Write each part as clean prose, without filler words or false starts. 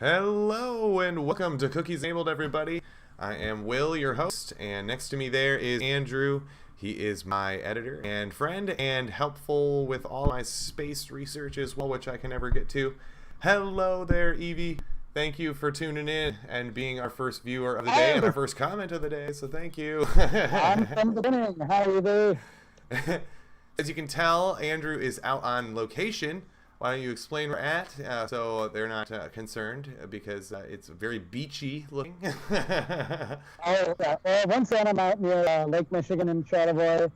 Hello and welcome to Cookies Enabled, everybody. I am Will, your host, and next to me there is Andrew. He is my editor and friend and helpful with all my space research as well, which I can never get to. Hello there, Evie. Thank you for tuning in and being our first viewer of the day and our first comment of the day, so thank you. I'm from the beginning. How are you there? As you can tell, Andrew is out on location. Why don't you explain where we're at so they're not concerned because it's very beachy looking. Oh, yeah. Well, once again, I'm out near Lake Michigan in Charlevoix.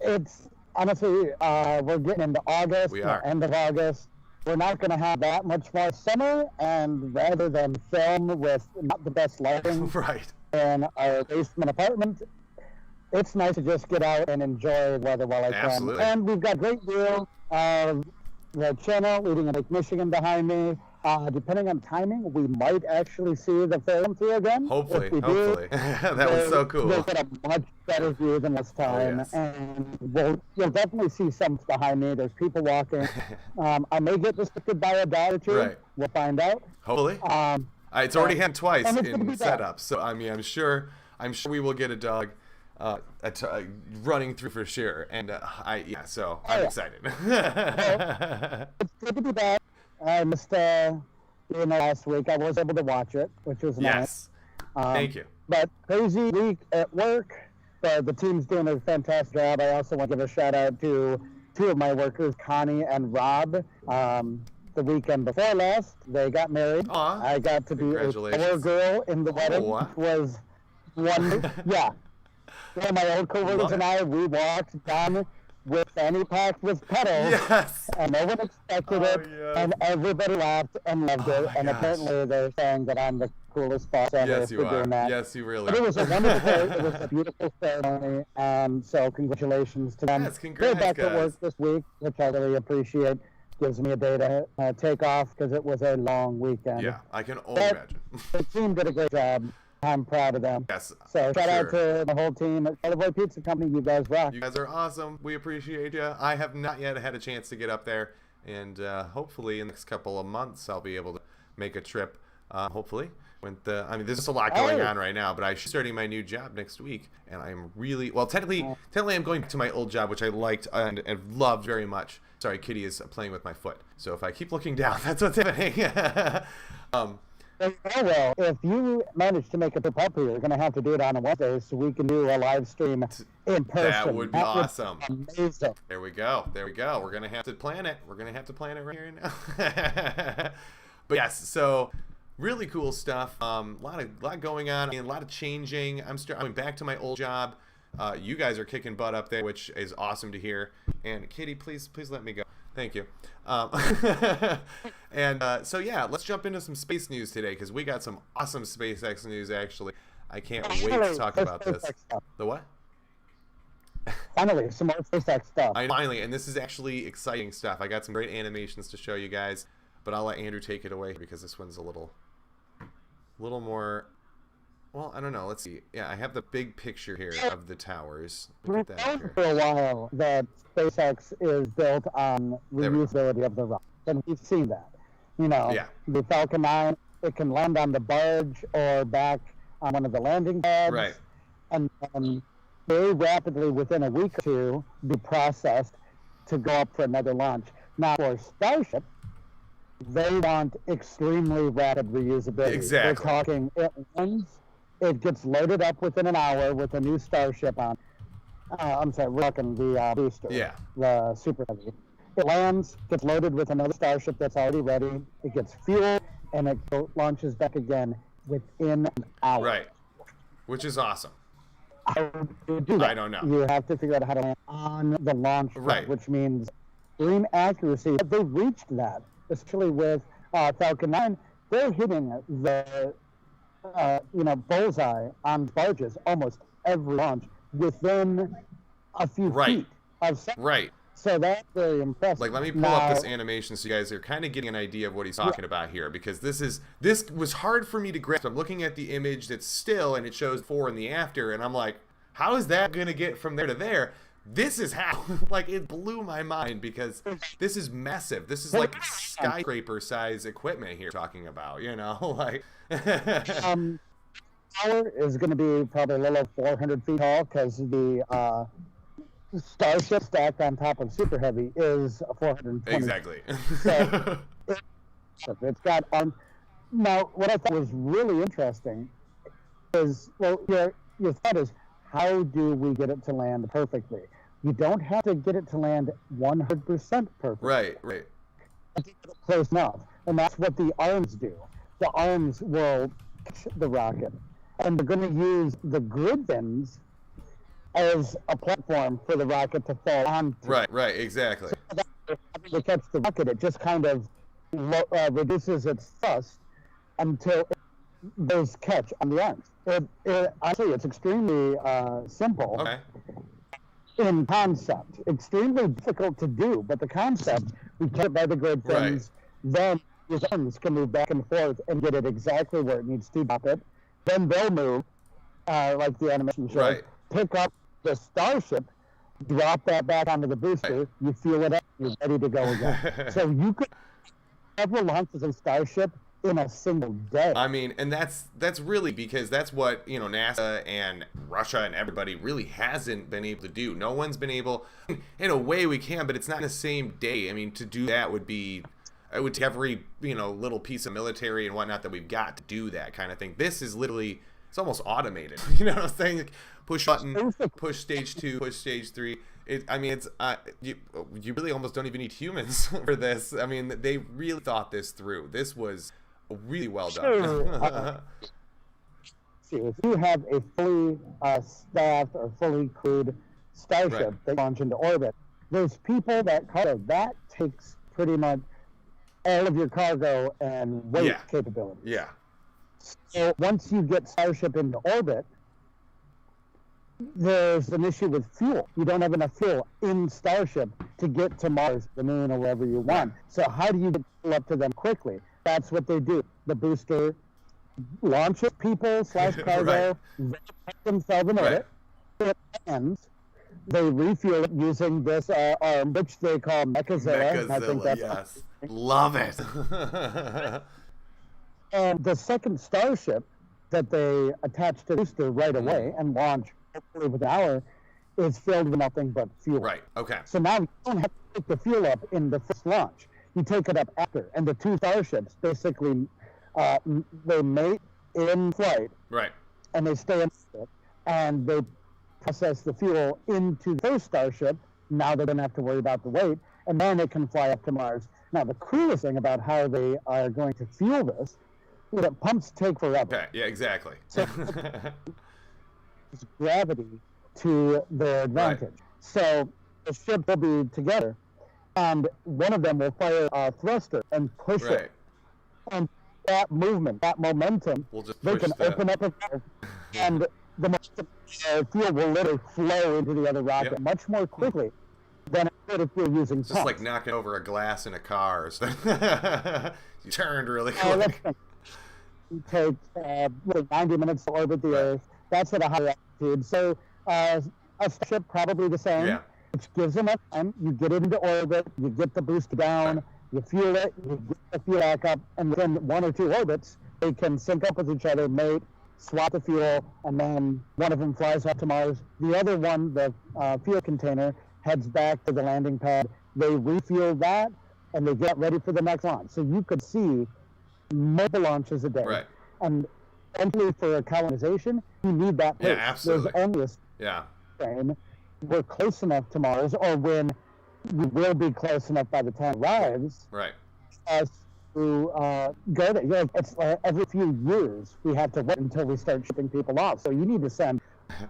It's honestly, we're getting into August, We are. End of August. We're not going to have that much more summer, and rather than film with not the best lighting Right. in our basement apartment, it's nice to just get out and enjoy the weather while I can. Absolutely. And we've got a great view of the channel leading in Lake Michigan behind me. Depending on timing, we might actually see the film through again. Hopefully, If we hopefully. Do, That was so cool. We'll get a much better view than this time, yes. and you'll definitely see some behind me. There's people walking. I may get distracted by a dog or two. Right. We'll find out. Hopefully. It's already happened twice and it's gonna in be bad. setup, so I mean, I'm sure we will get a dog running through for sure, and so I'm excited. It's good to be back. I missed last week. I was able to watch it, which was nice. Yes. Thank you. But crazy week at work. The team's doing a fantastic job. I also want to give a shout out to two of my workers, Connie and Rob. The weekend before last, they got married. Aw, I got to be a congratulations. floor girl in the wedding, wow. which was wonderful. Yeah. One of my old coworkers and I, we walked down with fanny packed with petals, Yes. and no one expected it, yes. and everybody laughed and loved it, my and gosh. apparently they're saying that I'm the coolest boss ever Yes, you for are. doing that. Yes, you really But it are. was a wonderful day. It was a beautiful ceremony, and so congratulations to them. Yes, congrats, They're back at guys. work this week, which I really appreciate. Gives me a day to take off because it was a long weekend. Yeah, I can only But imagine. the team did a great job. I'm proud of them. Yes. So shout out sure. to the whole team at Charlevoix Pizza Company. You guys rock. You guys are awesome. We appreciate you. I have not yet had a chance to get up there, and hopefully in the next couple of months I'll be able to make a trip. Hopefully, there's just a lot going on right now, but I'm starting my new job next week, and I'm really technically I'm going to my old job, which I liked and loved very much. Sorry, Kitty is playing with my foot, so if I keep looking down, that's what's happening. Oh, well, if you manage to make a trip up here, you're going to have to do it on a Wednesday so we can do a live stream in person. That would be awesome. Amazing. There we go. We're going to have to plan it. We're going to have to plan it right here now. But yes, so really cool stuff. A lot going on. I mean, a lot of changing. I'm going back to my old job. You guys are kicking butt up there, which is awesome to hear. And Kitty, please let me go. Thank you. So yeah, let's jump into some space news today because we got some awesome SpaceX news. Actually, I can't wait to talk about this. The what? Finally, some more SpaceX stuff. Finally, and this is actually exciting stuff. I got some great animations to show you guys, but I'll let Andrew take it away because this one's a little more. Well, I don't know. Let's see. Yeah, I have the big picture here of the towers. Look We've at that known here. for a while that SpaceX is built on reusability of the rocket, and we've seen that. You know, Yeah. the Falcon 9, it can land on the barge or back on one of the landing pads, Right. and very rapidly, within a week or two, be processed to go up for another launch. Now, for Starship, they want extremely rapid reusability. Exactly. We're talking it gets loaded up within an hour with a new Starship on. I'm sorry, we're talking the booster. Yeah. The Super Heavy. It lands, gets loaded with another Starship that's already ready. It gets fuel, and it launches back again within an hour. Right. Which is awesome. How do you do that? I don't know. You have to figure out how to land on the launch pad, Right. which means extreme accuracy. But they've reached that, especially with Falcon 9. They're hitting the bullseye on barges almost every launch within a few feet of seconds. Right. So that's very impressive. Like, let me pull up this animation so you guys are kind of getting an idea of what he's talking about here, because this was hard for me to grasp. I'm looking at the image that's still, and it shows before and the after, and I'm like, how is that going to get from there to there? this is how. Like, it blew my mind because this is massive. This is like skyscraper size equipment here talking about, you know, like. Tower is going to be probably a little over 400 feet tall because the Starship stacked on top of Super Heavy is 420. Exactly. So it's got now, what I thought was really interesting is, well, your thought is, how do we get it to land perfectly? You don't have to get it to land 100% perfect. Right. Close enough. And that's what the arms do. The arms will catch the rocket. And they're going to use the grid fins as a platform for the rocket to fall onto. Right, exactly. So that to catch the rocket, it just kind of reduces its thrust until those catch on the arms. Actually, it's extremely simple. Okay. In concept, extremely difficult to do, but the concept, we get it by the grid fins, then his arms can move back and forth and get it exactly where it needs to drop it. Then they'll move, like the animation shows, pick up the Starship, drop that back onto the booster, you fuel it up, you're ready to go again. So you could several launches of Starship in a single day. I mean, and that's really because that's what, you know, NASA and Russia and everybody really hasn't been able to do. No one's been able, in a way we can, but it's not in the same day. I mean, to do that would be, it would take every, you know, little piece of military and whatnot that we've got to do that kind of thing. This is literally, it's almost automated. You know what I'm saying? Like, push button, push stage 2, push stage 3. I mean, it's you really almost don't even need humans for this. I mean, they really thought this through. This was really well done. If you have a fully staffed or fully crewed Starship that launch into orbit, there's people that takes pretty much all of your cargo and weight capability. Yeah. So once you get Starship into orbit, there's an issue with fuel. You don't have enough fuel in Starship to get to Mars, the Moon, or wherever you want. So how do you get fuel up to them quickly? That's what they do. The booster launches people / cargo, they put themselves in orbit, it ends, they refuel it using this arm, which they call MechaZilla. I think that's love it. And the second Starship that they attach to the booster right away and launch hopefully within an hour is filled with nothing but fuel. Right, okay. So now you don't have to take the fuel up in the first launch. You take it up after. And the two Starships basically, they mate in flight. Right. And they stay in it. And they process the fuel into the first Starship. Now they don't have to worry about the weight. And then it can fly up to Mars. Now, the coolest thing about how they are going to fuel this, pumps take forever. Okay, yeah, exactly. So it's gravity to their advantage. Right. So the ship will be together, and one of them will fire a thruster and push it. And that movement, that momentum, they can open up a valve, and the fuel will literally flow into the other rocket much more quickly than it would if you're using pumps. It's just like knocking over a glass in a car or something. You turned really quick. It takes 90 minutes to orbit the Earth. That's at a high altitude. So a Starship probably the same, which gives enough time. You get it into orbit, you get the booster down, you fuel it, you get the fuel back up, and within 1 or 2 orbits, they can sync up with each other, mate, swap the fuel, and then one of them flies up to Mars. The other one, the fuel container, heads back to the landing pad. They refuel that, and they get ready for the next launch. So you could see multiple launches a day. Right. And eventually for a colonization, you need that pace. Yeah, absolutely. There's only a frame. We're close enough to Mars, or when we will be close enough by the time it arrives. Right. As to go there. It's every few years we have to wait until we start shipping people off. So you need to send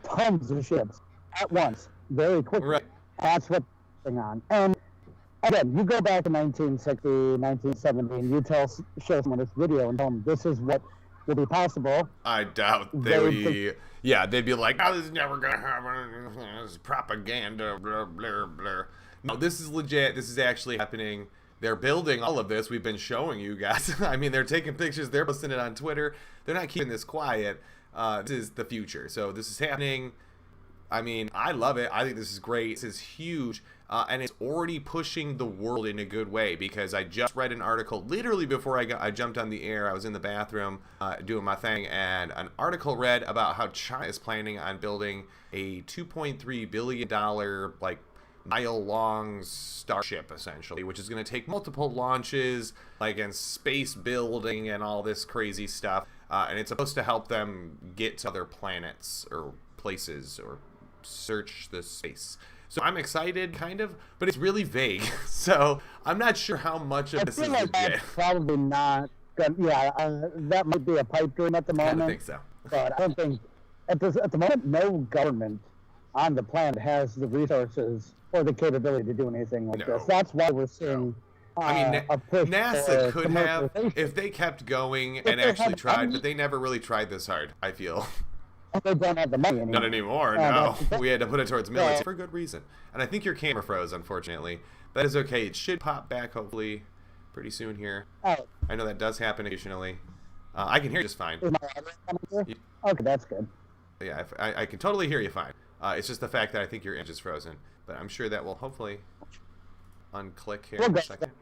tons of ships at once, very quickly. Right. That's what's going on. And again, you go back to 1960, 1970, and you show someone this video and tell them this is what will be possible. I doubt they'd be like, oh, this is never going to happen. This is propaganda, blah, blah, blah. No, this is legit. This is actually happening. They're building all of this. We've been showing you guys. I mean, they're taking pictures. They're posting it on Twitter. They're not keeping this quiet. This is the future. So this is happening. I mean, I love it. I think this is great. This is huge. And it's already pushing the world in a good way, because I just read an article literally before I jumped on the air. I was in the bathroom doing my thing, and an article read about how China is planning on building a $2.3 billion like mile-long starship, essentially, which is going to take multiple launches, like, and space building and all this crazy stuff. And it's supposed to help them get to other planets or places or search the space. So I'm excited, kind of, but it's really vague. So I'm not sure how much of this is legit. That's probably not good. Yeah, that might be a pipe dream at the moment. I think so. But I don't think, at the moment, no government on the planet has the resources or the capability to do anything like this. That's why we're seeing I mean, a push NASA for could have, commercialization. if they kept going and actually tried, but they never really tried this hard, I feel. They don't have the money anymore. Not anymore, no. We had to put it towards military for good reason. And I think your camera froze, unfortunately. That is okay. It should pop back, hopefully, pretty soon here. Oh. I know that does happen occasionally. I can hear you just fine. Is my audio coming through? Okay, that's good. Yeah, I can totally hear you fine. It's just the fact that I think your image is frozen. But I'm sure that will hopefully unclick here in a second.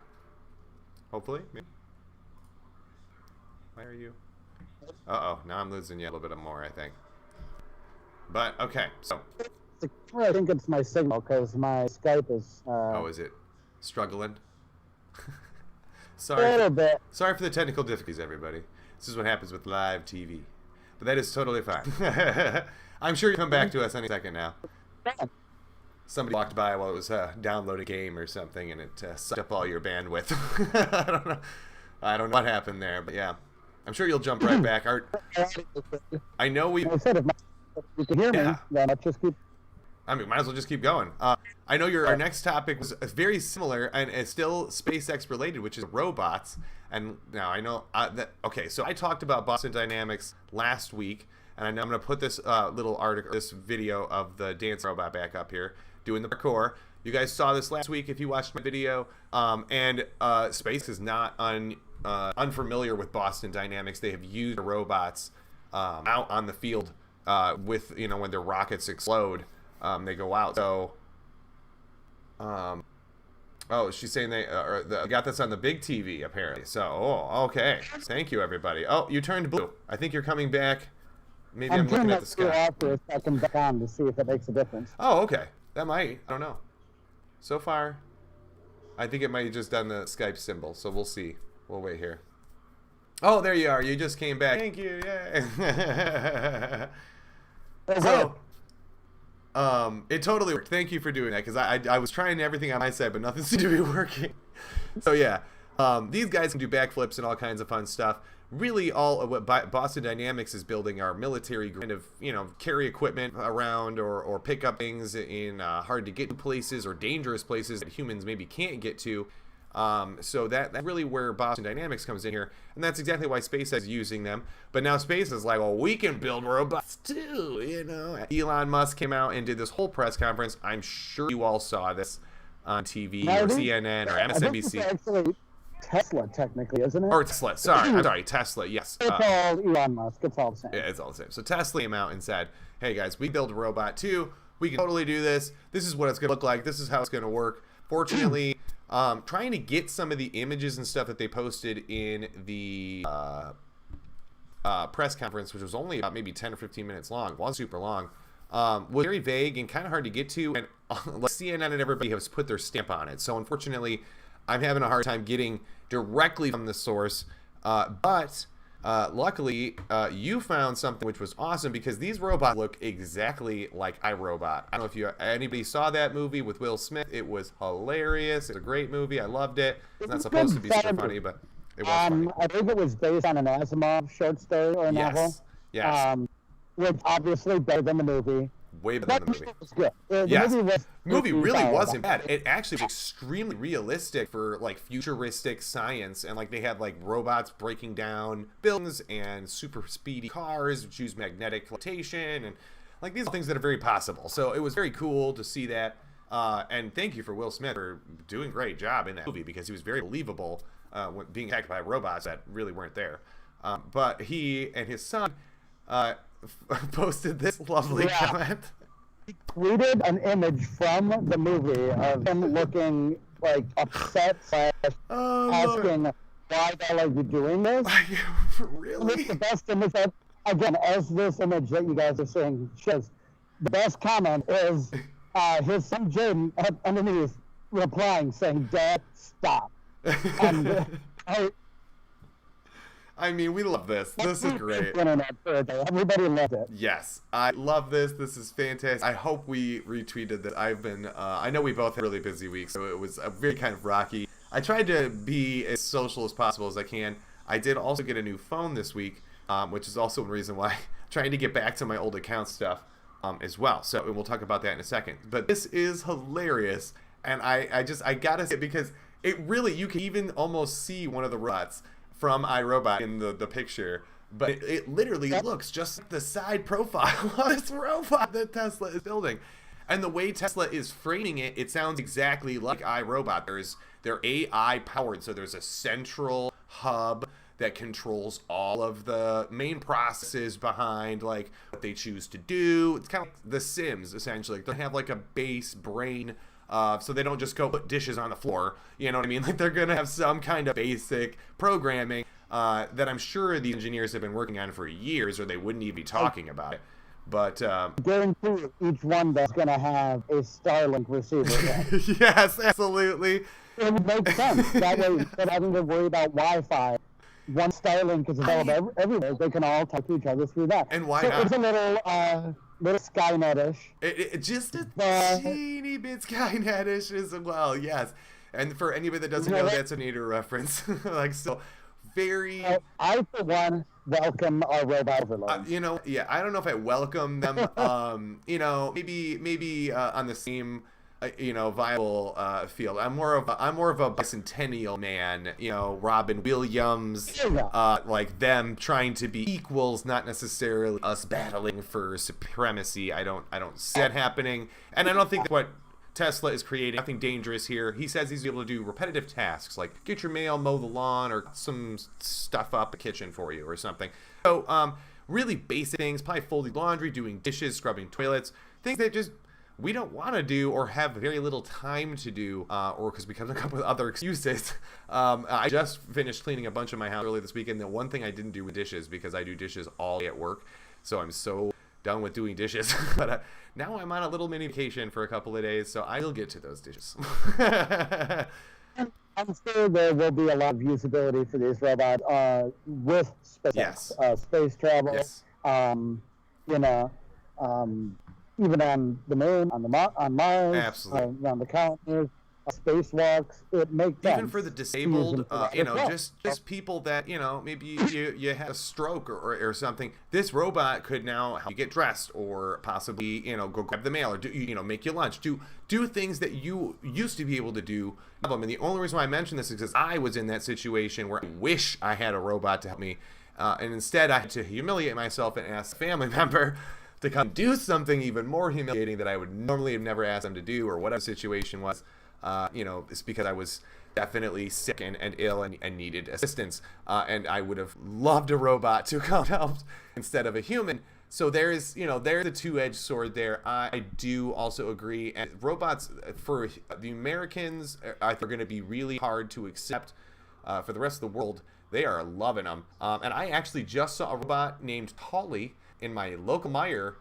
Hopefully, maybe. Why are you? Uh-oh, now I'm losing you a little bit more, I think. But, okay, so. I think it's my signal, because my Skype is... oh, is it struggling? A Sorry. little bit. Sorry for the technical difficulties, everybody. This is what happens with live TV. But that is totally fine. I'm sure you'll come back to us any second now. Somebody walked by while it was downloading a game or something, and it sucked up all your bandwidth. I don't know what happened there, but yeah. I'm sure you'll jump right back. I know we... I said if you can hear me, then let's just keep... I mean, might as well just keep going. I know our next topic was very similar, and it's still SpaceX related, which is robots. And now I know that... Okay, so I talked about Boston Dynamics last week, and I know I'm going to put this little article, this video of the dance robot back up here, doing the parkour. You guys saw this last week if you watched my video. And Space is not unfamiliar with Boston Dynamics. They have used robots out on the field with, you know, when their rockets explode, they go out. So, oh, she's saying they got this on the big TV, apparently. So, oh, okay. Thank you, everybody. Oh, you turned blue. I think you're coming back. Maybe I'm looking at the sky. I can back on to see if it makes a difference. Oh, okay. That might. I don't know. So far, I think it might have just done the Skype symbol, so we'll see. We'll wait here. Oh, there you are. You just came back. Thank you. Yay. So, it totally worked. Thank you for doing that, because I was trying everything on my side, but nothing seemed to be working. So, yeah. These guys can do backflips and all kinds of fun stuff. Really, all of what Boston Dynamics is building are military kind of, you know, carry equipment around or pick up things in hard to get to places or dangerous places that humans maybe can't get to. So that's really where Boston Dynamics comes in here, and that's exactly why SpaceX is using them. But now Space is like, well, we can build robots too, you know. Elon Musk came out and did this whole press conference. I'm sure you all saw this on TV or CNN or MSNBC. Tesla, technically, isn't it? Or Tesla. Sorry, Tesla. Yes. It's all Elon Musk. It's all the same. Yeah, it's all the same. So Tesla came out and said, "Hey guys, we build a robot too. We can totally do this. This is what it's going to look like. This is how it's going to work." Fortunately, trying to get some of the images and stuff that they posted in the press conference, which was only about maybe 10 or 15 minutes long, wasn't super long, was very vague and kind of hard to get to. And CNN and everybody has put their stamp on it. So unfortunately, I'm having a hard time getting directly from the source, but luckily you found something which was awesome, because these robots look exactly like iRobot. I don't know if anybody saw that movie with Will Smith. It was hilarious. It's a great movie. I loved it. It's not supposed to be super funny, but it was funny. I think it was based on an Asimov short story or novel. Yes. Which obviously better than the movie. Way better than the movie. Was good. The movie really wasn't bad. It actually was extremely realistic for like futuristic science, and like they had like robots breaking down buildings and super speedy cars which use magnetic levitation, and like these are things that are very possible. So it was very cool to see that. And thank you for Will Smith for doing a great job in that movie, because he was very believable when being attacked by robots that really weren't there. But he and his son posted this lovely comment. tweeted an image from the movie of him looking like upset / asking, why the hell are you doing this? Really? It's the best image that, again, as this image that you guys are seeing shows, the best comment is his son Jaden underneath replying saying, "Dad, stop." And I mean, we love this. This is great. Everybody loved it. Yes, I love this. This is fantastic. I hope we retweeted that. I've been, I know we both had really busy weeks, so it was a very kind of rocky. I tried to be as social as possible as I can. I did also get a new phone this week, which is also one reason why I'm trying to get back to my old account stuff as well. So we'll talk about that in a second. But this is hilarious, and I gotta say it because it really, you can even almost see one of the robots from iRobot in the picture, but it literally looks just like the side profile of this robot that Tesla is building. And the way Tesla is framing it, it sounds exactly like iRobot. They're AI powered, so there's a central hub that controls all of the main processes behind like what they choose to do. It's kind of like The Sims, essentially. They have like a base brain, so they don't just go put dishes on the floor. You know what I mean? Like they're gonna have some kind of basic programming that I'm sure the engineers have been working on for years, or they wouldn't even be talking about it. But guarantee you, each one that's gonna have a Starlink receiver. Yes, absolutely. It would make sense. That way, instead of having to worry about Wi-Fi, one Starlink is available everywhere. They can all talk to each other through that. And why not? It's a little Skynet-ish. It just a teeny bit Skynet-ish as well, yes. And for anybody that doesn't know, that's a nader reference. Like, so very... I, for one, welcome our robot overlords. You know, yeah, I don't know if I welcome them, you know, maybe on the same... viable field. I'm more of a bicentennial man. You know, Robin Williams, like them trying to be equals, not necessarily us battling for supremacy. I don't see that happening, and I don't think that what Tesla is creating nothing dangerous here. He says he's able to do repetitive tasks like get your mail, mow the lawn, or some stuff up the kitchen for you or something. So, really basic things, probably folding laundry, doing dishes, scrubbing toilets, things that just we don't want to do or have very little time to do, or because we come up with other excuses. I just finished cleaning a bunch of my house earlier this weekend. The one thing I didn't do with dishes, because I do dishes all day at work, so I'm so done with doing dishes. But now I'm on a little mini vacation for a couple of days, so I will get to those dishes. I'm sure there will be a lot of usability for these robots with space, space travel. Yes. Even on the moon, on Mars, absolutely, on the colonies, spacewalks, it makes sense. Even for the disabled, just people that, maybe you had a stroke or something. This robot could now help you get dressed, or possibly, go grab the mail, or do, make you lunch. Do things that you used to be able to do. And the only reason why I mention this is because I was in that situation where I wish I had a robot to help me, and instead I had to humiliate myself and ask a family member to come do something even more humiliating that I would normally have never asked them to do, or whatever the situation was. It's because I was definitely sick and ill and needed assistance. And I would have loved a robot to come help instead of a human. So there's the two-edged sword there. I do also agree. And robots, for the Americans, I think are going to be really hard to accept. For the rest of the world, they are loving them. And I actually just saw a robot named Polly in my local Meijer,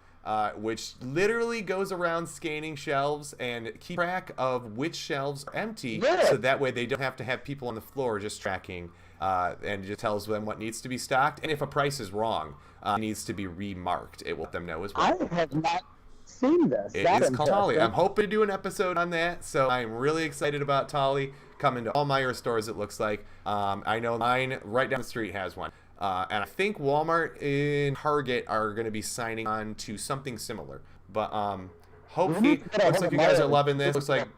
which literally goes around scanning shelves and keep track of which shelves are empty, so that way they don't have to have people on the floor just tracking, and it just tells them what needs to be stocked, and if a price is wrong, it needs to be remarked. It will let them know as well. I have not seen this. It is called Tolly. I'm hoping to do an episode on that, so I'm really excited about Tolly coming to all Meijer stores, it looks like. I know mine right down the street has one. And I think Walmart and Target are going to be signing on to something similar. But hopefully, looks like you guys are loving this. Looks like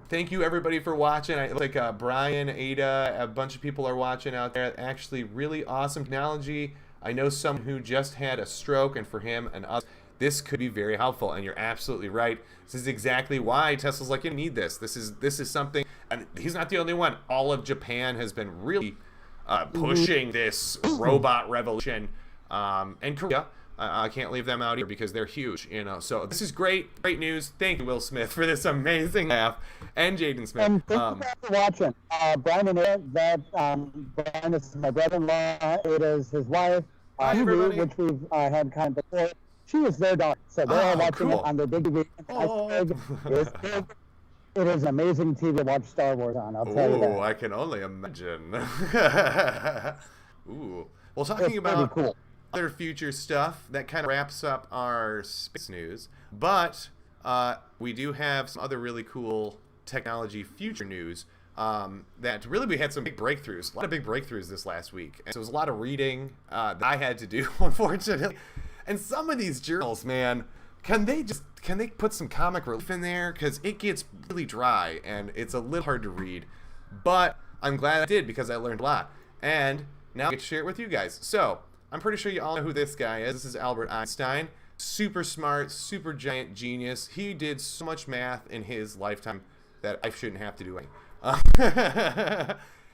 thank you everybody for watching. It looks like Brian, Ada, a bunch of people are watching out there. Actually, really awesome technology. I know someone who just had a stroke, and for him and us, this could be very helpful. And you're absolutely right. This is exactly why Tesla's like, you need this. This is something, and he's not the only one. All of Japan has been really pushing this robot revolution, and Korea. I can't leave them out here because they're huge, you know. So this is great news. Thank you, Will Smith, for this amazing laugh, and Jaden Smith. And thank you guys for watching. Brian and Ed, Brian is my brother-in-law. It is his wife, everybody. which we've had kind of before. She is their daughter, so they're all watching cool. it on their big TV. It's big. It is amazing TV to watch Star Wars on, I'll tell you that. I can only imagine. Ooh. Well, talking It's about pretty cool. other future stuff, that kind of wraps up our space news. But we do have some other really cool technology future news that really we had some big breakthroughs. A lot of big breakthroughs this last week. And so it was a lot of reading that I had to do, unfortunately. And some of these journals, man, can they put some comic relief in there? Because it gets really dry and it's a little hard to read. But I'm glad I did because I learned a lot. And now I get to share it with you guys. So I'm pretty sure you all know who this guy is. This is Albert Einstein. Super smart, super giant genius. He did so much math in his lifetime that I shouldn't have to do any.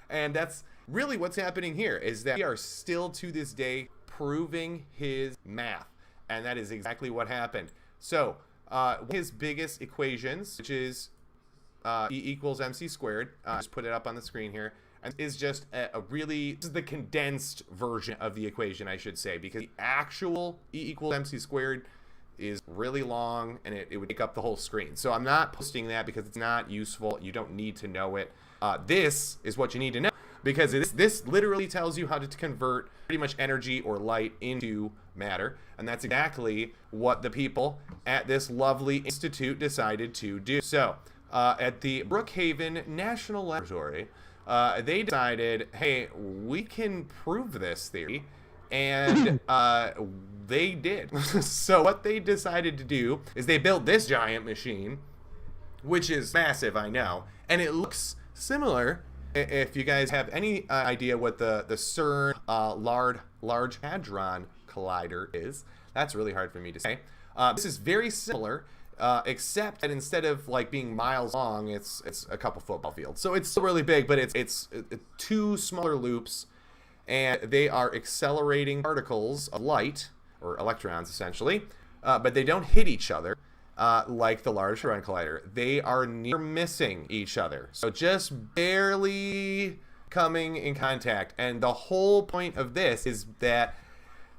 And that's really what's happening here, is that we are still to this day proving his math. And that is exactly what happened. So his biggest equations, which is E equals mc squared, just put it up on the screen here, and is just this is the condensed version of the equation, I should say, because the actual E equals mc squared is really long and it would take up the whole screen. So I'm not posting that because it's not useful. You don't need to know it. This is what you need to know, because this literally tells you how to convert pretty much energy or light into matter, and that's exactly what the people at this lovely institute decided to do. So at the Brookhaven National Laboratory, they decided, hey, we can prove this theory, and they did. So what they decided to do is they built this giant machine, which is massive, I know, and it looks similar. If you guys have any idea what the CERN Large Hadron Collider is, that's really hard for me to say. This is very similar, except that instead of like being miles long, it's a couple football fields. So it's still really big, but it's two smaller loops, and they are accelerating particles of light, or electrons essentially, but they don't hit each other. Like the Large Hadron Collider, they are near missing each other, so just barely coming in contact. And the whole point of this is that,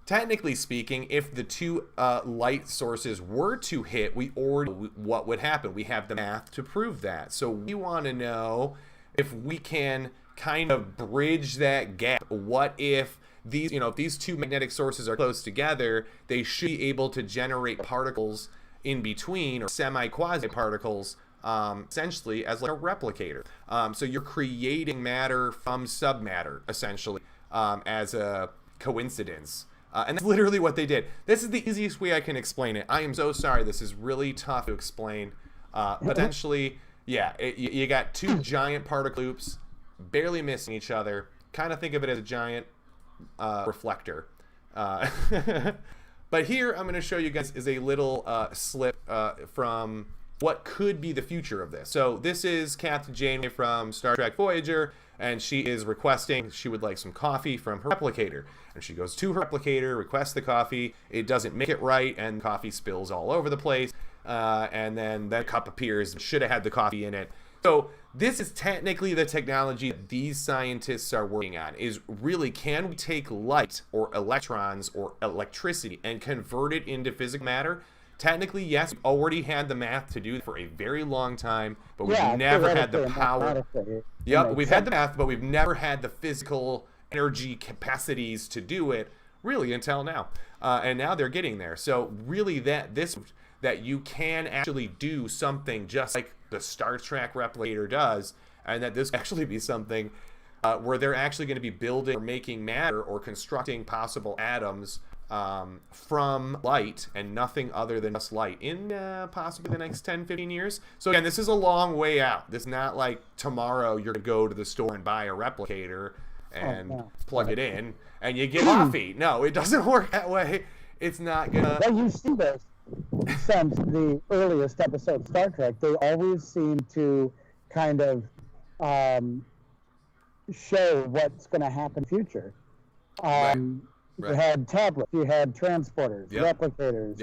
technically speaking, if the two light sources were to hit, we already know what would happen. We have the math to prove that. So we want to know if we can kind of bridge that gap. What if these, if these two magnetic sources are close together, they should be able to generate particles in between, or semi-quasi particles, essentially as like a replicator. So you're creating matter from submatter, essentially, as a coincidence. And that's literally what they did. This is the easiest way I can explain it. I am so sorry. This is really tough to explain. Potentially, yeah, you got two giant particle loops barely missing each other. Kind of think of it as a giant reflector. But here I'm going to show you guys is a little slip from what could be the future of this. So this is Captain Janeway from Star Trek Voyager, and she is requesting she would like some coffee from her replicator. And she goes to her replicator, requests the coffee. It doesn't make it right, and coffee spills all over the place. And then that cup appears. Should have had the coffee in it. So this is technically the technology that these scientists are working on, is really, can we take light or electrons or electricity and convert it into physical matter? Technically, yes, we've already had the math to do it for a very long time, but we've never had the power. Yep, we've had the math, but we've never had the physical energy capacities to do it, really, until now. And now they're getting there. So really, that you can actually do something just like the Star Trek replicator does, and that this actually be something where they're actually going to be building or making matter or constructing possible atoms from light and nothing other than just light in possibly the next 10-15 years. So again, this is a long way out. This is not like tomorrow you're going to go to the store and buy a replicator and plug it in and you get coffee. No, it doesn't work that way. It's not gonna. Well, you see this since the earliest episode of Star Trek. They always seem to kind of show what's going to happen in the future. You had tablets, you had transporters, replicators,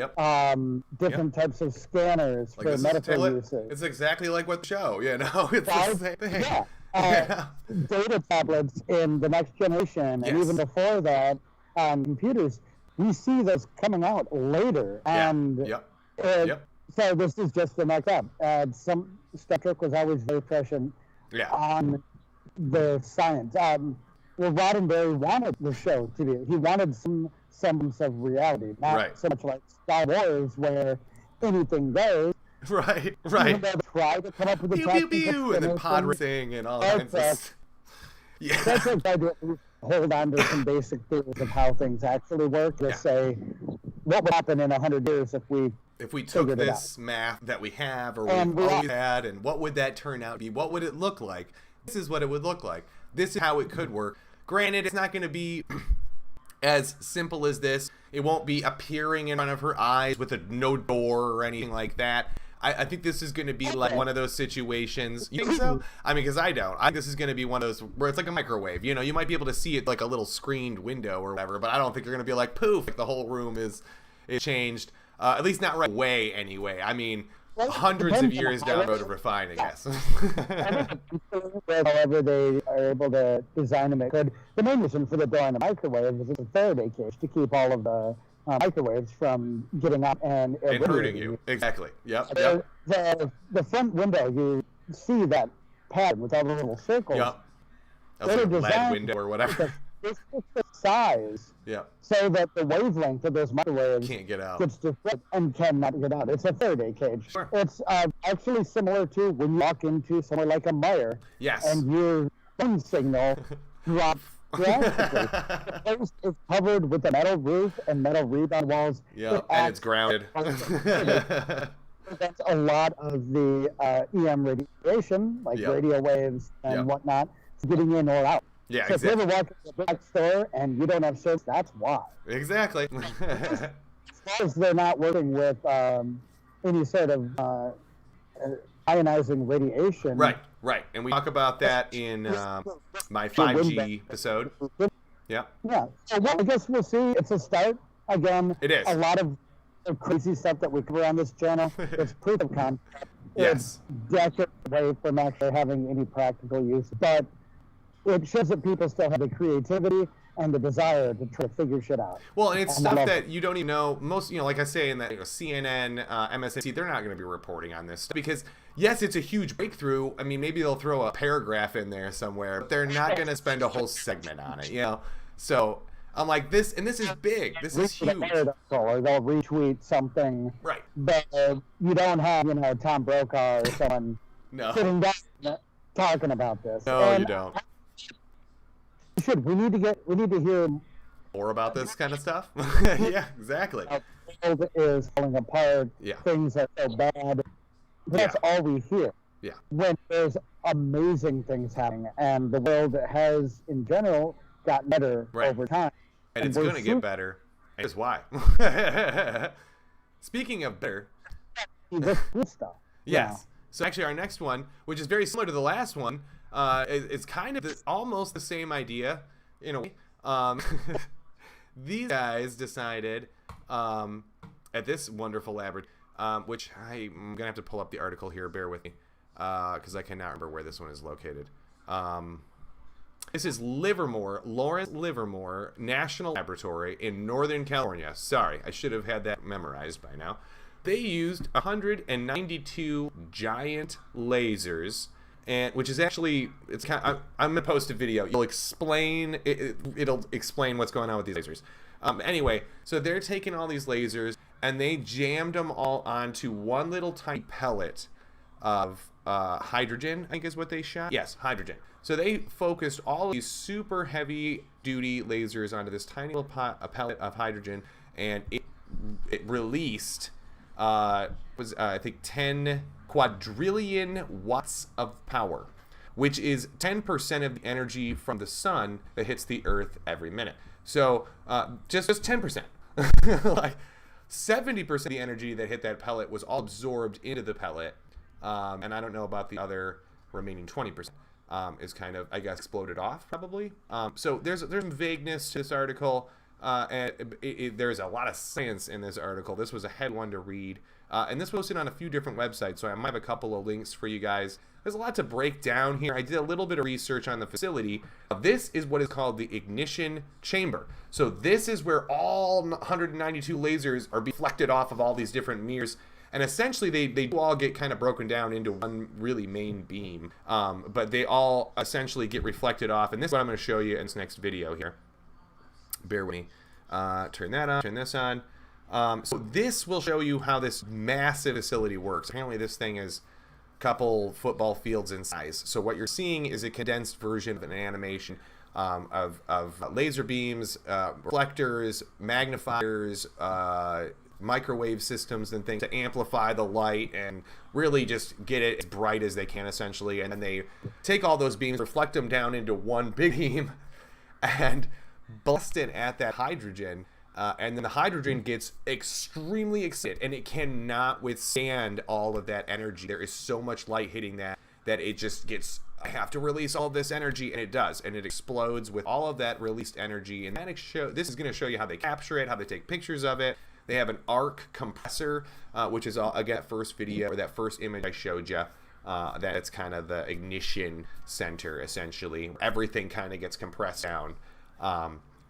different types of scanners for medical uses. It's exactly like what the show, you know? It's the same thing. Yeah. Data tablets in the next generation, and even before that, computers, we see those coming out later. And so this is just the next up. Star Trek was always very prescient on the science. Roddenberry wanted the show to be. He wanted some semblance of reality, not so much like Star Wars, where anything goes. Right. Even though they try to come up with pew, and then pod racing and all kinds of. Yeah. That's like I do. Hold on to some basic theories of how things actually work. Let's say, what would happen in 100 years if we took this math that we have, or we've always had, and what would that turn out to be? What would it look like? This is what it would look like. This is how it could work. Granted, it's not going to be as simple as this. It won't be appearing in front of her eyes with no door or anything like that. I think this is going to be like one of those situations. You think so? I mean, because I don't. I think this is going to be one of those where it's like a microwave. You know, you might be able to see it like a little screened window or whatever, but I don't think you're going to be like, poof, like the whole room is changed. At least not right away anyway. I mean, hundreds of years down the road of refining, yes. However they are able to design them, it could. The main reason for the door in the microwave is it's a Faraday cage to keep all of the microwaves from getting up and hurting you. Exactly. Yep. The front window, you see that pattern with all the little circles. Yep. That's like a lead window or whatever. It's the size. Yeah. So that the wavelength of those microwaves can't get out. Gets destroyed and cannot get out. It's a Faraday cage. Sure. It's actually similar to when you walk into somewhere like a Meijer. Yes. And your phone signal drops drastically. The place is covered with a metal roof and metal rebound walls. Yeah, and it's grounded. That's a lot of the EM radiation, like radio waves and whatnot, getting in or out. Yeah, so exactly. if you ever walk into a black store and you don't have service, that's why. Exactly. As long as they're not working with any sort of ionizing radiation. Right. And we talk about that in my 5G episode. Yeah. Yeah. So I guess we'll see. It's a start. Again, it is. A lot of crazy stuff that we cover on this channel. It's proof of concept. Yes. It's decades away from actually having any practical use. But it shows that people still have the creativity and the desire to try to figure shit out. Well, and it's stuff that you don't even know. Most, like I say in that CNN, MSNBC, they're not going to be reporting on this stuff because, yes, it's a huge breakthrough. I mean, maybe they'll throw a paragraph in there somewhere, but they're not going to spend a whole segment on it, So I'm like, this is big. This is huge. Or they'll retweet something. Right. But you don't have, Tom Brokaw or someone sitting down talking about this. No, you don't. We need to hear more about this kind of stuff. Yeah, exactly. The world is falling apart. Yeah. Things are so bad. That's all we hear. Yeah. When there's amazing things happening, and the world has, in general, gotten better over time. And it's going to get better. And here's why. Speaking of better. This good stuff. Yes. So actually, our next one, which is very similar to the last one, it's kind of almost the same idea in a way. These guys decided at this wonderful laboratory, which I'm going to have to pull up the article here. Bear with me because I cannot remember where this one is located. This is Lawrence Livermore National Laboratory in Northern California. Sorry, I should have had that memorized by now. They used 192 giant lasers, and which is actually, it's kind of, I'm gonna post a video. You'll explain it'll explain what's going on with these lasers. Anyway, so they're taking all these lasers and they jammed them all onto one little tiny pellet of hydrogen, I think is what they shot. Yes, hydrogen. So they focused all of these super heavy duty lasers onto this tiny little pellet of hydrogen, and it released I think 10 quadrillion watts of power, which is 10% of the energy from the sun that hits the earth every minute. So just 10%. Like 70% of the energy that hit that pellet was all absorbed into the pellet, and I don't know about the other remaining 20%. Is kind of, I guess, exploded off probably. So there's some vagueness to this article. There's a lot of science in this article. This was a head one to read. And this was posted on a few different websites, so I might have a couple of links for you guys. There's a lot to break down here. I did a little bit of research on the facility. This is what is called the ignition chamber. So this is where all 192 lasers are deflected off of all these different mirrors. And essentially, they do all get kind of broken down into one really main beam. But they all essentially get reflected off. And this is what I'm going to show you in this next video here. Bear with me. Turn that on. Turn this on. So this will show you how this massive facility works. Apparently, this thing is a couple football fields in size. So what you're seeing is a condensed version of an animation of laser beams, reflectors, magnifiers, microwave systems and things to amplify the light and really just get it as bright as they can, essentially. And then they take all those beams, reflect them down into one big beam, and blast it at that hydrogen. And then the hydrogen gets extremely excited, and it cannot withstand all of that energy. There is so much light hitting that it just gets, I have to release all of this energy, and it does. And it explodes with all of that released energy. And this is going to show you how they capture it, how they take pictures of it. They have an arc compressor, which is, again, that first video, or that first image I showed you. That it's kind of the ignition center, essentially. Everything kind of gets compressed down.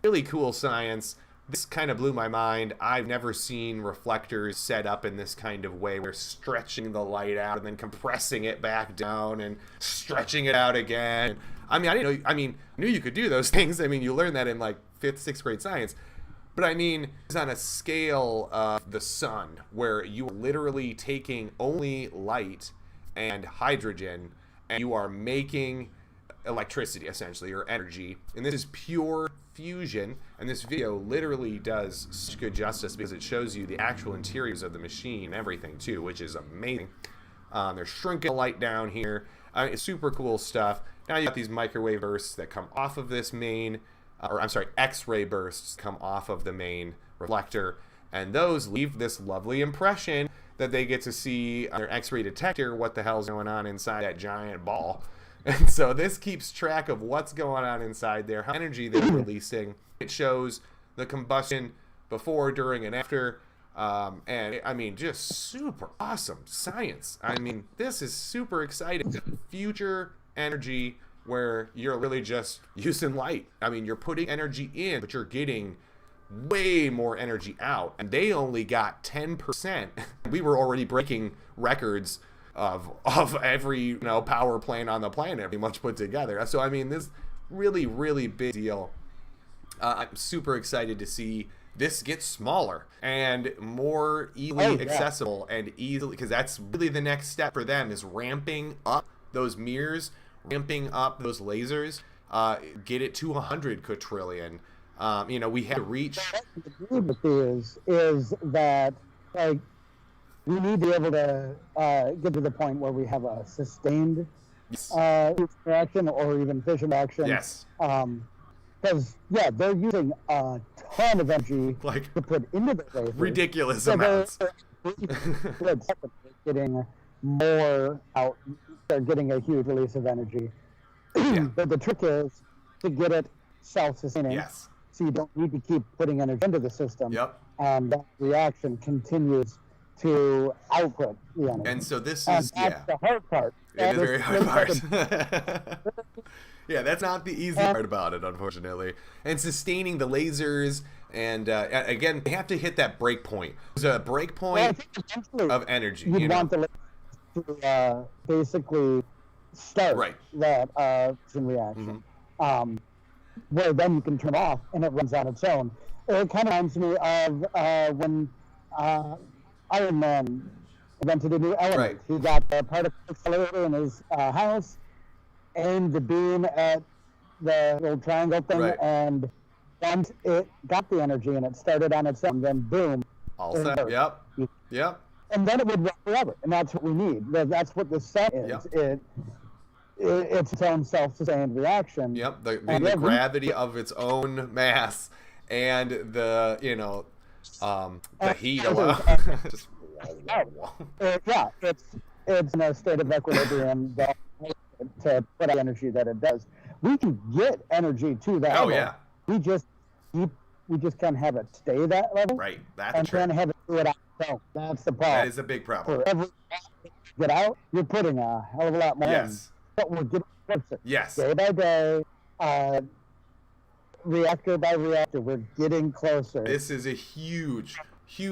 Really cool science. This kind of blew my mind. I've never seen reflectors set up in this kind of way. We're stretching the light out and then compressing it back down and stretching it out again. I mean, I didn't know. I knew you could do those things. I mean, you learn that in like 5th, 6th grade science. But I mean, it's on a scale of the sun, where you are literally taking only light and hydrogen, and you are making electricity, essentially, or energy. And this is pure fusion, and this video literally does such good justice because it shows you the actual interiors of the machine, everything too, which is amazing. They're shrinking the light down here. It's super cool stuff. Now you got these microwave bursts that come off of this main, X-ray bursts come off of the main reflector, and those leave this lovely impression that they get to see on their X-ray detector what the hell's going on inside that giant ball. And so this keeps track of what's going on inside there, how much energy they're releasing. It shows the combustion before, during, and after. And I mean, just super awesome science. I mean, this is super exciting. Future energy where you're really just using light. I mean, you're putting energy in, but you're getting way more energy out. And they only got 10%. We were already breaking records of every power plant on the planet, pretty much put together. So I mean, this really, really big deal. I'm super excited to see this get smaller and more easily accessible, and easily, because that's really the next step for them, is ramping up those mirrors, ramping up those lasers, get it to 100 quadrillion. We have to reach. The beauty is that, like, we need to be able to get to the point where we have a sustained reaction or even fission reaction. Yes. Because, they're using a ton of energy to put into the laser. Ridiculous amounts. They're getting more out. They're getting a huge release of energy. But the trick is to get it self-sustaining. Yes. So you don't need to keep putting energy into the system. Yep. And that reaction continues to output the energy. And so this and is that's the hard part. It is very hard part. Yeah, that's not the easy part about it, unfortunately. And sustaining the lasers, and again, they have to hit that break point. There's a break point of energy. You'd want the lasers to basically start that fusion reaction. Mm-hmm. Where then you can turn off and it runs on its own. It kind of reminds me of when Iron Man invented a new element. Right. He got the particle accelerator in his house, aimed the beam at the little triangle thing, and once it got the energy and it started on its own, then boom. All set. Yep. And then it would run forever, and that's what we need. That's what the set is. Yep. It's its own self-sustained reaction. Yep. The gravity of its own mass, and the heat alone. It's in a state of equilibrium to put out energy that it does. We can get energy to that. Oh, yeah. We just keep We just can't have it stay that level. Right. That's And true. can't have it do it on its own. That's the problem. That is a big problem. For every get out, you're putting a hell of a lot more in. Yes. But we're getting closer. Yes. Day by day, reactor by reactor, we're getting closer. This is a huge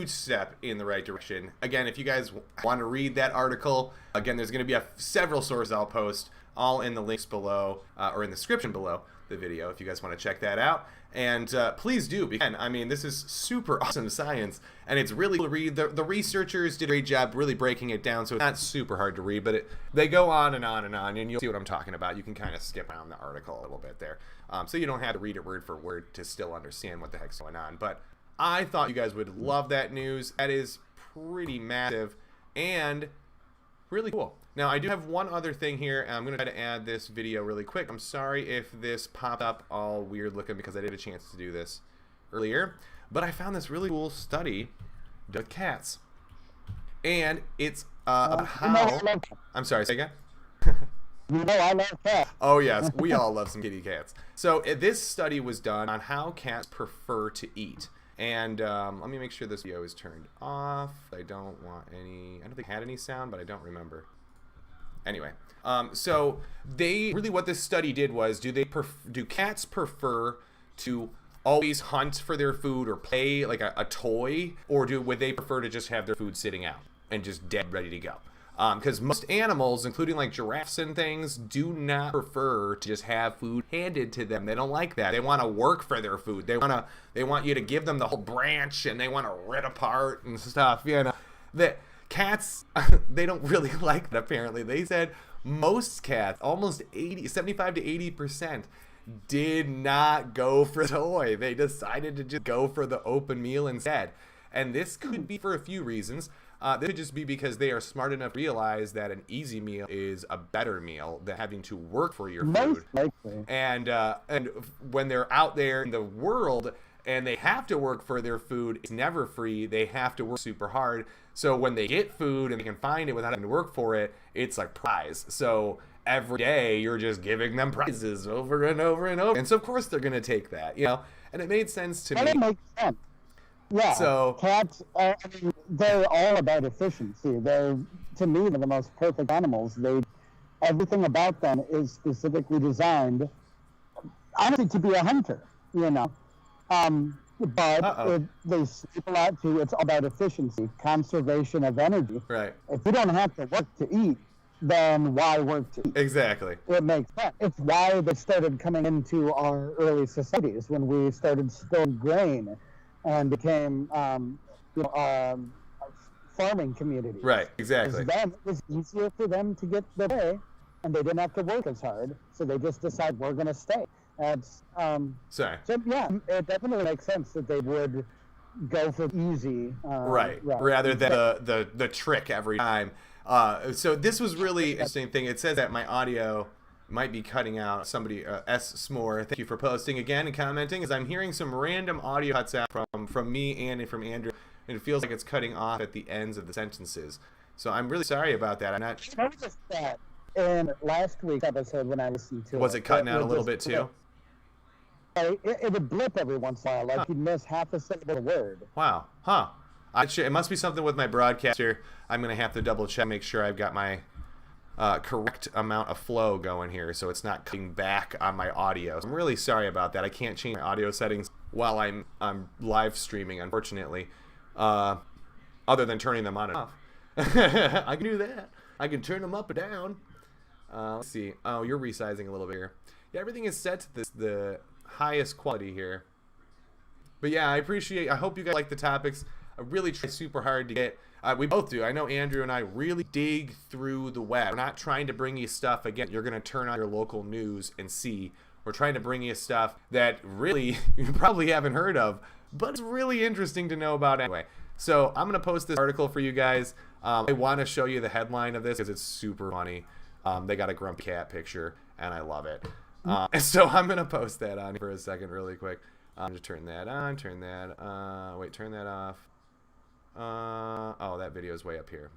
step in the right direction. Again, if you guys want to read that article, again, there's going to be several sources I'll post, all in the links below, or in the description below the video, if you guys want to check that out. And please do, because, I mean, this is super awesome science, and it's really cool to read. The researchers did a great job really breaking it down, so it's not super hard to read, but they go on and on and on, and you'll see what I'm talking about. You can kind of skip around the article a little bit there, so you don't have to read it word for word to still understand what the heck's going on. But I thought you guys would love that news. That is pretty massive and really cool. Now, I do have one other thing here, and I'm going to try to add this video really quick. I'm sorry if this popped up all weird looking, because I did have a chance to do this earlier. But I found this really cool study with cats. And it's about how... I'm sorry, say again? You know I love cats. Oh, yes. We all love some kitty cats. So this study was done on how cats prefer to eat. And let me make sure this video is turned off. I don't want any... I don't think it had any sound, but I don't remember. Anyway, so what this study did was, do cats prefer to always hunt for their food or play like a toy, or would they prefer to just have their food sitting out and just dead ready to go? Because most animals, including like giraffes and things, do not prefer to just have food handed to them. They don't like that. They want to work for their food. They want you to give them the whole branch, and they want to rip apart and stuff. You know, the cats, they don't really like that. Apparently, they said most cats, almost 75 to 80%, did not go for the toy. They decided to just go for the open meal instead. And this could be for a few reasons. This could just be because they are smart enough to realize that an easy meal is a better meal than having to work for your food. Most likely. And when they're out there in the world and they have to work for their food, it's never free. They have to work super hard. So when they get food and they can find it without having to work for it, it's like prize. So every day you're just giving them prizes over and over and over. And so of course they're going to take that, you know. And it made sense to me. It makes sense. Yeah, so cats, I mean, they're all about efficiency. They're, to me, they're the most perfect animals. Everything about them is specifically designed, honestly, to be a hunter, you know. But they sleep a lot, too. It's all about efficiency, conservation of energy. Right. If you don't have to work to eat, then why work to eat? Exactly. It makes sense. It's why they started coming into our early societies, when we started storing grain and became farming communities. Right, exactly. Then it was easier for them to get their way, and they didn't have to work as hard, so they just decided, we're going to stay. That's sorry. So yeah, it definitely makes sense that they would go for easy. Right, rather than the trick every time. So this was really interesting thing. It says that my audio might be cutting out. Somebody, S. S'more, thank you for posting again and commenting, as I'm hearing some random audio cuts out from me and from Andrew, and it feels like it's cutting off at the ends of the sentences. So I'm really sorry about that. I'm not... I noticed that in last week's episode when I listened to it. Was it cutting out a little bit too? It would blip every once in a while, like you'd miss half a syllable of a word. Wow. Huh. It must be something with my broadcaster. I'm going to have to double check, make sure I've got my correct amount of flow going here, so it's not cutting back on my audio. I'm really sorry about that. I can't change my audio settings while I'm live streaming, unfortunately, other than turning them on and off. I can do that. I can turn them up and down. Let's see. Oh, you're resizing a little bit here. Yeah, everything is set to the highest quality here. But yeah, I hope you guys like the topics. I really try super hard to get, we both do. I know Andrew and I really dig through the web. We're not trying to bring you stuff, again, you're going to turn on your local news and see. We're trying to bring you stuff that really you probably haven't heard of, but it's really interesting to know about anyway. So I'm going to post this article for you guys. I want to show you the headline of this because it's super funny. They got a grumpy cat picture, and I love it. So I'm going to post that on for a second really quick. Just turn that on, turn that, wait, turn that off. Oh, that video is way up here.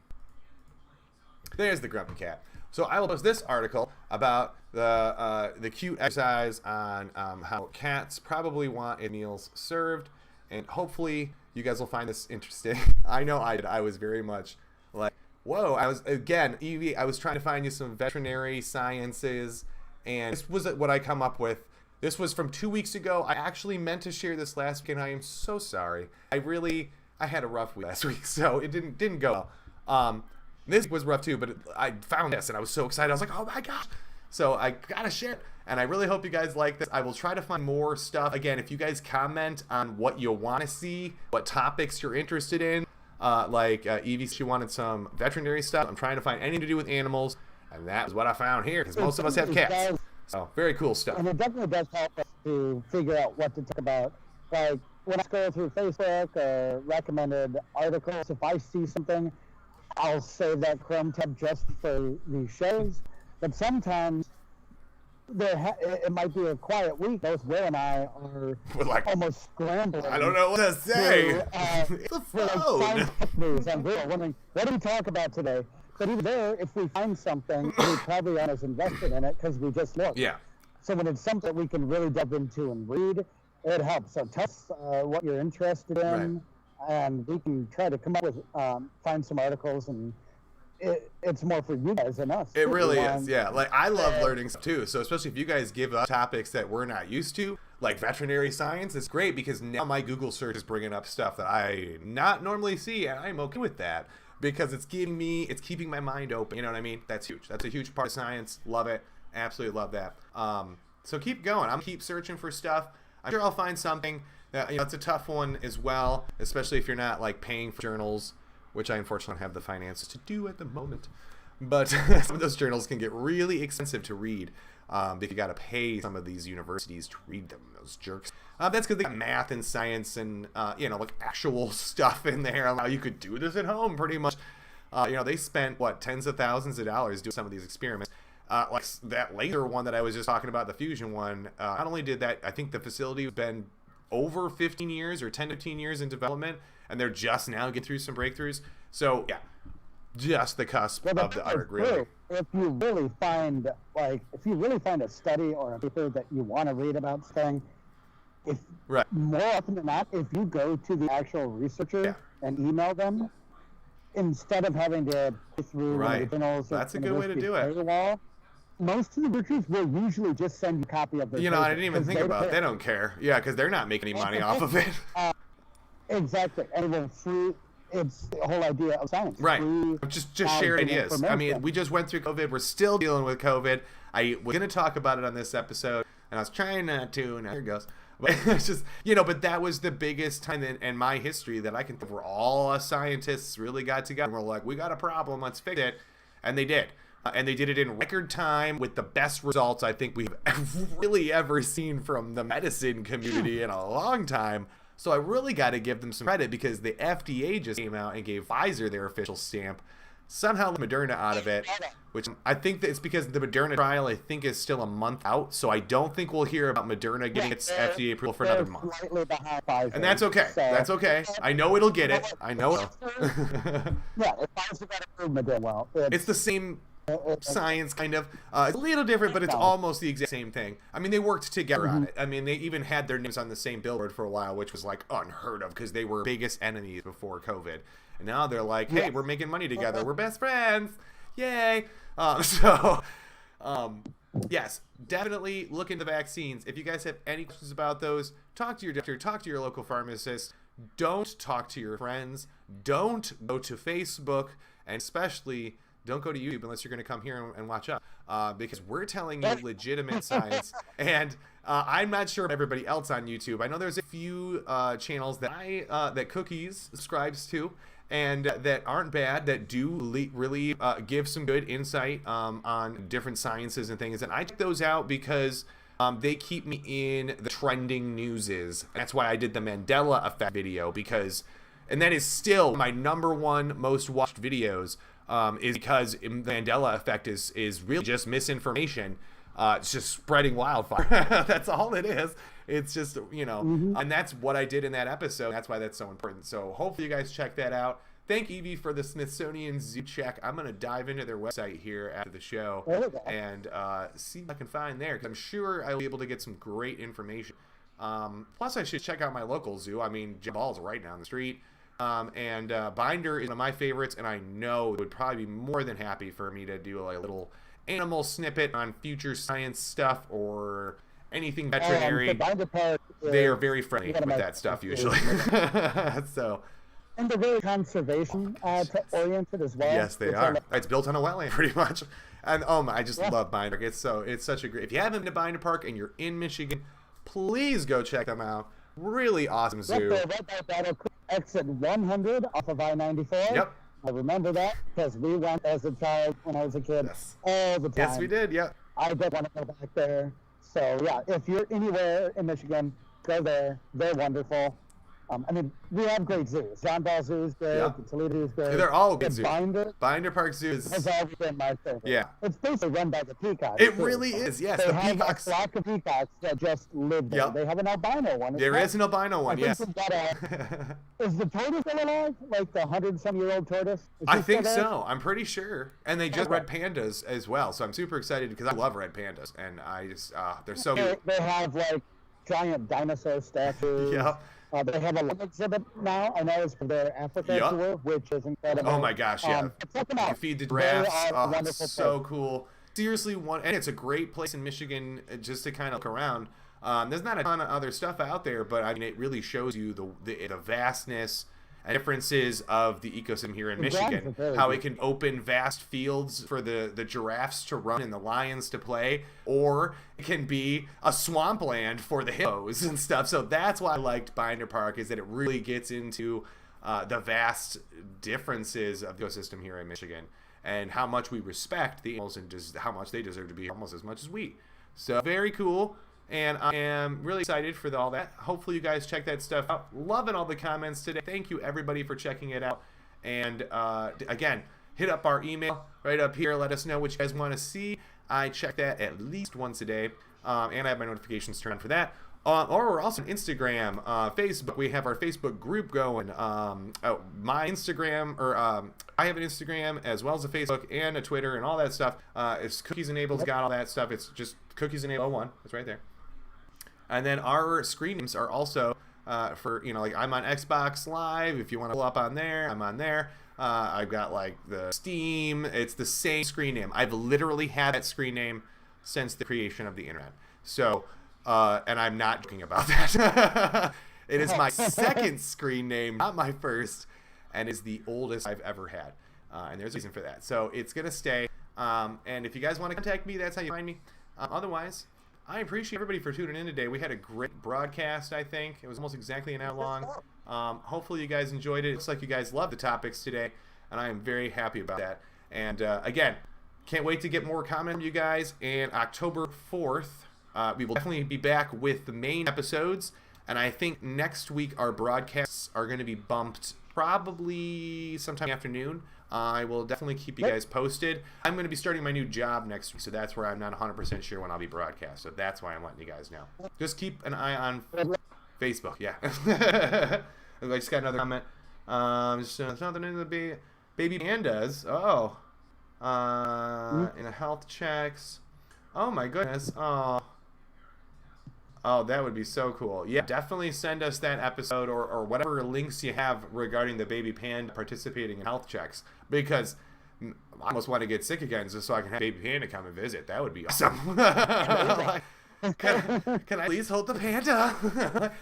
There's the grumpy cat. So I will post this article about the cute exercise on how cats probably want meals served, and hopefully you guys will find this interesting. I know I did. I was very much like, whoa. I was, again, Evie, I was trying to find you some veterinary sciences, and this was what I come up with. This was from 2 weeks ago. I actually meant to share this last week, and I am so sorry. I had a rough week last week, so it didn't go well. This was rough too, but I found this, and I was so excited. I was like, oh my gosh. So I gotta share it, and I really hope you guys like this. I will try to find more stuff. Again, if you guys comment on what you want to see, what topics you're interested in, Evie, she wanted some veterinary stuff. I'm trying to find anything to do with animals, and that is what I found here, because most of us have cats. So, very cool stuff. And it definitely does help us to figure out what to talk about. Like, when I scroll through Facebook or recommended articles, if I see something, I'll save that Chrome tab just for these shows. But sometimes it might be a quiet week. Both Will and I are almost scrambling. I don't know what to say. It's the phone. News. And we're wondering, what do we talk about today? But even there, if we find something, we probably aren't as invested in it because we just look. Yeah. So when it's something we can really delve into and read, it helps. So tell us what you're interested in. Right. And we can try to come up with, find some articles, and it's more for you guys than us. It really is, yeah. Like, I love learning stuff too. So especially if you guys give us topics that we're not used to, like veterinary science, it's great because now my Google search is bringing up stuff that I not normally see, and I'm okay with that because it's keeping my mind open. You know what I mean? That's huge. That's a huge part of science. Love it. Absolutely love that. So keep going. I'm keep searching for stuff. I'm sure I'll find something. It's a tough one as well, especially if you're not like paying for journals, which I unfortunately don't have the finances to do at the moment. But some of those journals can get really expensive to read because you got to pay some of these universities to read them. Those jerks. That's because they got math and science and like actual stuff in there. How you could do this at home, pretty much. They spent tens of thousands of dollars doing some of these experiments. Like that laser one that I was just talking about, the fusion one. Not only did that, I think the facility has been over 15 years or 10 to 15 years in development, and they're just now getting through some breakthroughs. So yeah, just the cusp of the art, really. If you really find a study or a paper that you want to read about something, more often than not, if you go to the actual researcher and email them, instead of having to go through the journals, that's a good way to do it. Most of the researchers will usually just send you a copy of their paper. I didn't even think about it. They don't care. Yeah, because they're not making any money off of it. Exactly. And it's the whole idea of science. Right. Just share ideas. I mean, we just went through COVID. We're still dealing with COVID. I was going to talk about it on this episode, and I was trying not to, and here it goes. But it's just, but that was the biggest time in my history that I can think where all us scientists really got together and were like, we got a problem, let's fix it. And they did. And they did it in record time with the best results I think we've really ever seen from the medicine community in a long time. So I really got to give them some credit because the FDA just came out and gave Pfizer their official stamp. Somehow Moderna out of it, which I think that it's because the Moderna trial I think is still a month out. So I don't think we'll hear about Moderna getting its FDA approval for another month. And that's okay. That's okay. I know it'll get it. I know it. If Pfizer got approved Moderna, well, it's the same science kind of. It's a little different, but it's almost the exact same thing. I mean, they worked together on it. I mean, they even had their names on the same billboard for a while, which was like unheard of because they were biggest enemies before COVID. And now they're like, hey, we're making money together. We're best friends. Yay. Yes, definitely look into vaccines. If you guys have any questions about those, talk to your doctor, talk to your local pharmacist. Don't talk to your friends. Don't go to Facebook, and especially don't go to YouTube unless you're going to come here and watch up, because we're telling you legitimate science. And I'm not sure everybody else on YouTube. I know there's a few channels that that Cookies subscribes to, and that aren't bad, that do really give some good insight on different sciences and things. And I check those out because they keep me in the trending newses. That's why I did the Mandela effect video, and that is still my #1 most watched videos. Is because the Mandela effect is really just misinformation. It's just spreading wildfire. That's all it is. It's just, and that's what I did in that episode. That's why that's so important. So hopefully you guys check that out. thank Evie for the Smithsonian Zoo check. I'm going to dive into their website here after the show and see what I can find there, because I'm sure I'll be able to get some great information. Plus, I should check out my local zoo. I mean, Jim Ball's right down the street. And Binder is one of my favorites, and I know it would probably be more than happy for me to do like a little animal snippet on future science stuff or anything veterinary. They are very friendly with that stuff usually. So. And they're very conservation oriented as well. Yes, they are. It's built on a wetland pretty much. And I just love Binder. It's such a great. If you haven't been to Binder Park and you're in Michigan, please go check them out. Really awesome zoo. Right by exit 100 off of I-94. Yep. I remember that because we went as a child when I was a kid all the time. Yes, we did. Yep. I did want to go back there. So yeah, if you're anywhere in Michigan, go there. They're wonderful. I mean, we have great zoos. John Ball Zoo is great. The Toledo Zoo is great. They're all good zoos. Binder Park Zoo has always been my favorite. Yeah. It's basically run by the peacocks. It really is, yes. They the have peacocks. a flock of peacocks that just live there. They have an albino one. There is an albino one, yes. Is the tortoise still alive? Like the 100-some-year-old tortoise? I think so. I'm pretty sure. And they just red pandas as well. So I'm super excited because I love red pandas. And I just, they're so good. They have like giant dinosaur statues. Yep. They have a live exhibit now. I know it's for their Africa tour, which is incredible. Oh my gosh, yeah. Check them out. You feed the giraffes. So cool. Seriously, and it's a great place in Michigan just to kind of look around. There's not a ton of other stuff out there, but I mean, it really shows you the vastness and differences of the ecosystem here in Michigan. How it can open vast fields for the giraffes to run and the lions to play, or it can be a swampland for the hippos and stuff. So that's why I liked Binder Park, is that it really gets into the vast differences of the ecosystem here in Michigan and how much we respect the animals and just how much they deserve to be almost as much as we. So very cool. And I am really excited for all that. Hopefully you guys check that stuff out. Loving all the comments today. Thank you, everybody, for checking it out. And again, hit up our email right up here. Let us know what you guys want to see. I check that at least once a day. And I have my notifications turned on for that. Or we're also on Instagram, Facebook. We have our Facebook group going. My Instagram, or I have an Instagram as well as a Facebook and a Twitter and all that stuff. It's Cookies Enabled's got all that stuff. It's just Cookies Enabled 01. It's right there. And then our screen names are also for, like I'm on Xbox Live. If you want to pull up on there, I'm on there. I've got like the Steam. It's the same screen name. I've literally had that screen name since the creation of the internet. So, and I'm not joking about that. It is my second screen name, not my first, and is the oldest I've ever had. And there's a reason for that. So it's going to stay. And if you guys want to contact me, that's how you find me. Otherwise, I appreciate everybody for tuning in today. We had a great broadcast, I think. It was almost exactly an hour long. Hopefully you guys enjoyed it. It looks like you guys loved the topics today, and I am very happy about that. And again, can't wait to get more comment from you guys. And October 4th, we will definitely be back with the main episodes. And I think next week our broadcasts are going to be bumped probably sometime afternoon. I will definitely keep you guys posted. I'm going to be starting my new job next week, so that's where I'm not 100% sure when I'll be broadcast. So that's why I'm letting you guys know. Just keep an eye on Facebook. Yeah. I just got another comment. There's nothing in the baby pandas. Oh. In health checks. Oh my goodness. Oh, that would be so cool. Yeah, definitely send us that episode or whatever links you have regarding the baby panda participating in health checks, because I almost want to get sick again just so I can have baby panda come and visit. That would be awesome. Can I please hold the panda?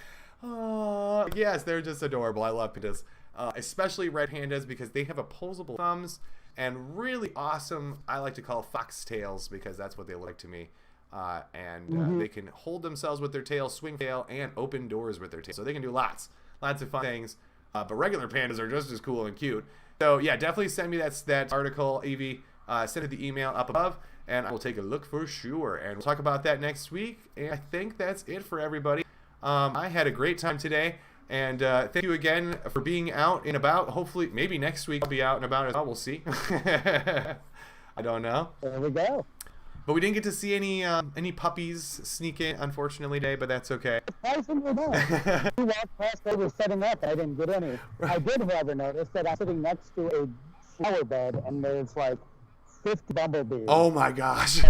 Oh, yes, they're just adorable. I love pandas, especially red pandas, because they have opposable thumbs and really awesome, I like to call foxtails, because that's what they look like to me. They can hold themselves with their tail, swing tail, and open doors with their tail. So they can do lots of fun things. But regular pandas are just as cool and cute. So yeah, definitely send me that article, Evie. Send it the email up above, and I will take a look for sure. And we'll talk about that next week. And I think that's it for everybody. I had a great time today. And thank you again for being out and about. Hopefully, maybe next week I'll be out and about as well. We'll see. I don't know. There we go. But we didn't get to see any puppies sneak in, unfortunately, today, but that's okay. Surprisingly not. We walked past, they were setting up, I didn't get any. I did, however, notice that I'm sitting next to a flower bed, and there's like 50 bumblebees. Oh my gosh.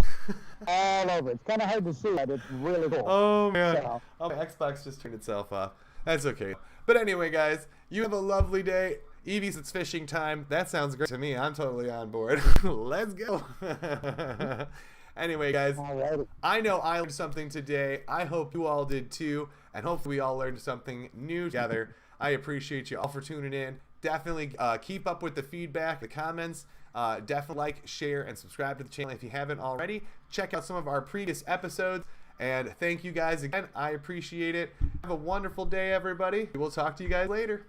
All over. It's kind of hard to see, but it's really cool. Oh man. So. Oh, my Xbox just turned itself off. That's okay. But anyway, guys, you have a lovely day. Evie's, it's fishing time. That sounds great to me. I'm totally on board. Let's go. Anyway, guys, Alrighty. I know I learned something today. I hope you all did too. And hopefully we all learned something new together. I appreciate you all for tuning in. Definitely keep up with the feedback, the comments. Definitely like, share, and subscribe to the channel if you haven't already. Check out some of our previous episodes. And thank you guys again. I appreciate it. Have a wonderful day, everybody. We'll talk to you guys later.